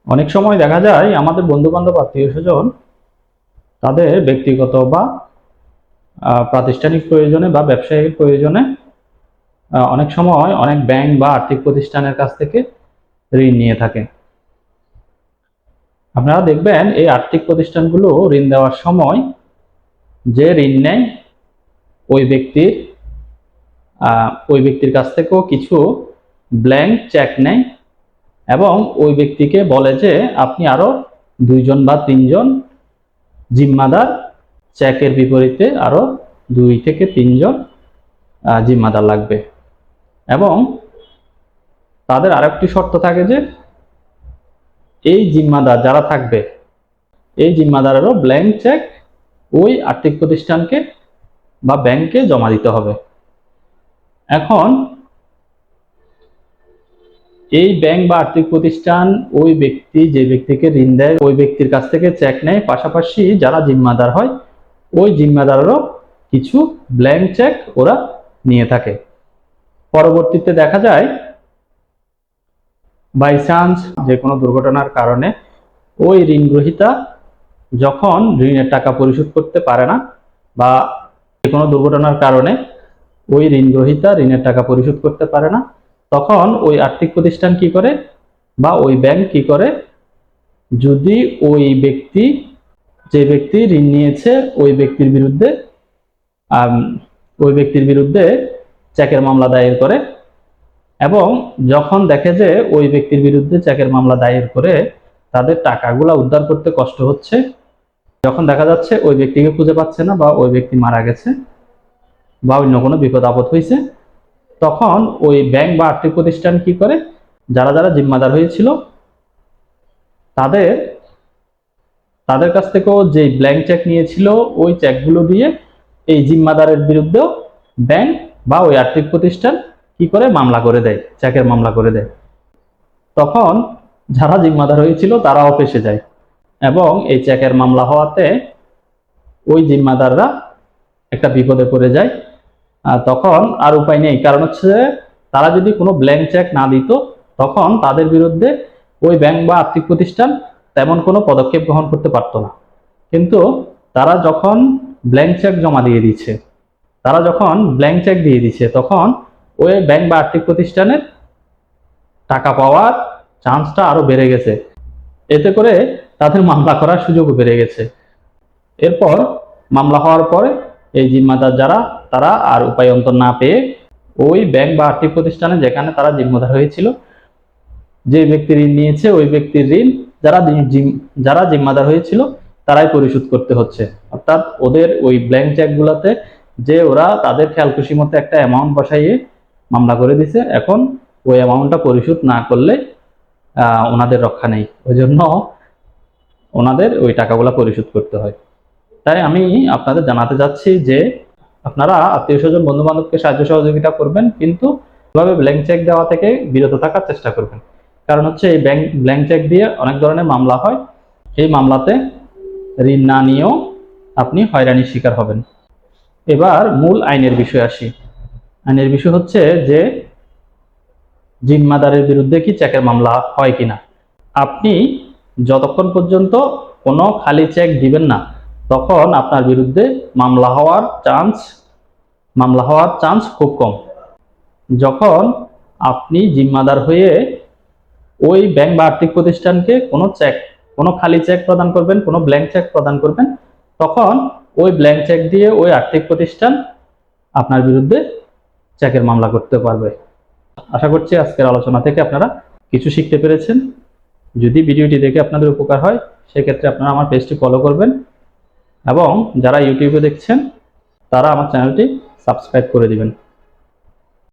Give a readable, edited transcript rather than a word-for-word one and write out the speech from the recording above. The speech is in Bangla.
অনেক সময় দেখা যায় আমাদের বন্ধু বান্ধব আত্মীয় স্বজন তাদের ব্যক্তিগত বা প্রাতিষ্ঠানিক প্রয়োজনে বা ব্যবসায়িক প্রয়োজনে অনেক সময় অনেক ব্যাংক বা আর্থিক প্রতিষ্ঠানের কাছ থেকে ঋণ নিয়ে থাকে। আপনারা দেখবেন এই আর্থিক প্রতিষ্ঠানগুলো ঋণ দেওয়ার সময় যে ঋণ নেয় ওই ব্যক্তির কাছ থেকেও কিছু ব্ল্যাঙ্ক চেক নেয় এবং ওই ব্যক্তিকে বলে যে আপনি আরো 2 জন বা 3 জন জিম্মাদার, চেকের বিপরীতে আরো 2 থেকে 3 জন জিম্মাদার লাগবে। এবং তাদের আরেকটি শর্ত থাকে যে এই জিম্মাদার যারা থাকবে এই জিম্মাদারেরও ব্ল্যাঙ্ক চেক ওই আর্থিক প্রতিষ্ঠানকে বা ব্যাংকে জমা দিতে হবে। এখন এই ব্যাংক বা আর্থিক প্রতিষ্ঠান ওই ব্যক্তি যে ব্যক্তিকে ঋণ দেয় ওই ব্যক্তির কাছ থেকে চেক নেয়, পাশাপাশি যারা জিম্মাদার হয় ওই জিম্মাদারেরও কিছু ব্ল্যাঙ্ক চেক ওরা নিয়ে থাকে। পরবর্তীতে দেখা যায় বাই চান্স যে কোনো দুর্ঘটনার কারণে ওই ঋণ গ্রহীতা যখন ঋণের টাকা পরিশোধ করতে পারে না বা যে কোনো দুর্ঘটনার কারণে ওই ঋণ গ্রহীতা ঋণের টাকা পরিশোধ করতে পারে না, তখন ওই আর্থিক প্রতিষ্ঠান কি করে বা ওই ব্যাংক কি করে, যদি ওই ব্যক্তি যে ব্যক্তি ঋণ নিয়েছে ওই ব্যক্তির বিরুদ্ধে চেকের মামলা দায়ের করে এবং যখন দেখে যে ওই ব্যক্তির বিরুদ্ধে চেকের মামলা দায়ের করে তাদের টাকাগুলা উদ্ধার করতে কষ্ট হচ্ছে, যখন দেখা যাচ্ছে ওই ব্যক্তিকে খুঁজে পাচ্ছে না বা ওই ব্যক্তি মারা গেছে বা অন্য কোনো বিপদ আপদ হয়েছে, তখন ওই ব্যাংক বা আর্থিক প্রতিষ্ঠান কি করে, যারা যারা জিম্মাদার হয়েছিল তাদের কাছ থেকেও যে ব্ল্যাঙ্ক চেক নিয়েছিল ওই চেকগুলো দিয়ে এই জিম্মাদারের বিরুদ্ধেও ব্যাংক বা ওই আর্থিক প্রতিষ্ঠান কি করে মামলা করে দেয়, চেকের মামলা করে দেয়। তখন যারা জিম্মাদার হয়েছিল তারাও ফেঁসে যায় এবং এই চেকের মামলা হওয়াতে ওই জিম্মাদাররা একটা বিপদে পড়ে যায়। তখন আর উপায় নেই, কারণ হচ্ছে তারা যদি কোনো ব্ল্যাঙ্ক চেক না দিত তখন তাদের বিরুদ্ধে ওই ব্যাংক বা আর্থিক প্রতিষ্ঠান তেমন কোনো পদক্ষেপ গ্রহণ করতে পারতো না। কিন্তু তারা যখন ব্ল্যাঙ্ক চেক জমা দিয়ে দিচ্ছে, তখন ওই ব্যাংক বা আর্থিক প্রতিষ্ঠানের টাকা পাওয়ার চান্সটা আরো বেড়ে গেছে, এতে করে তাদের মামলা করার সুযোগও বেড়ে গেছে। এরপর মামলা হওয়ার পরে এই জিম্মাদার যারা তারা আর উপায় অন্তর না পেয়ে ওই ব্যাংক বা আর্থিক প্রতিষ্ঠানে যেখানে তারা জিম্মাদার হয়েছিল, যে ব্যক্তি ঋণ নিয়েছে ওই ব্যক্তির ঋণ যারা জিম্মাদার হয়েছিল তারাই পরিশোধ করতে হচ্ছে। অর্থাৎ ওদের ওই ব্ল্যাঙ্ক চেক গুলাতে যে ওরা তাদের খেয়াল খুশি মতো একটা অ্যামাউন্ট বসাইয়ে মামলা করে দিছে, এখন ওই অ্যামাউন্টটা পরিশোধ না করলে ওনাদের রক্ষা নেই, ওই জন্য ওনাদের ওই টাকাগুলা পরিশোধ করতে হয়। তাই আমি আপনাদের জানাতে চাচ্ছি যে আপনারা আত্মীয় স্বজন বন্ধু বান্ধবকে সাহায্য সহযোগিতা করবেন, কিন্তু এভাবে ব্ল্যাঙ্ক চেক দেওয়া থেকে বিরত থাকার চেষ্টা করবেন। কারণ হচ্ছে এই ব্ল্যাঙ্ক চেক দিয়ে অনেক ধরনের মামলা হয়, এই মামলাতে ঋণ না নিয়েও আপনি হয়রানির শিকার হবেন। এবার মূল আইনের বিষয় আসি। আইনের বিষয় হচ্ছে যে জিম্মাদারের বিরুদ্ধে কি চেকের মামলা হয় কিনা। আপনি যতক্ষণ পর্যন্ত কোনো খালি চেক দিবেন না তখন আপনার বিরুদ্ধে মামলা হওয়ার চান্স খুব কম। যখন আপনি জিম্মাদার হয়ে ওই ব্যাংক বা আর্থিক প্রতিষ্ঠানকে কোনো খালি চেক প্রদান করবেন, কোনো ব্ল্যাঙ্ক চেক প্রদান করবেন, তখন ওই ব্ল্যাঙ্ক চেক দিয়ে ওই আর্থিক প্রতিষ্ঠান আপনার বিরুদ্ধে চেকের মামলা করতে পারবে। আশা করছি আজকের আলোচনা থেকে আপনারা কিছু শিখতে পেরেছেন। যদি ভিডিওটি দেখে আপনাদের উপকার হয় সেক্ষেত্রে আপনারা আমার পেজটি ফলো করবেন এবং যারা ইউটিউবে দেখছেন তারা আমার চ্যানেলটি সাবস্ক্রাইব করে দিবেন।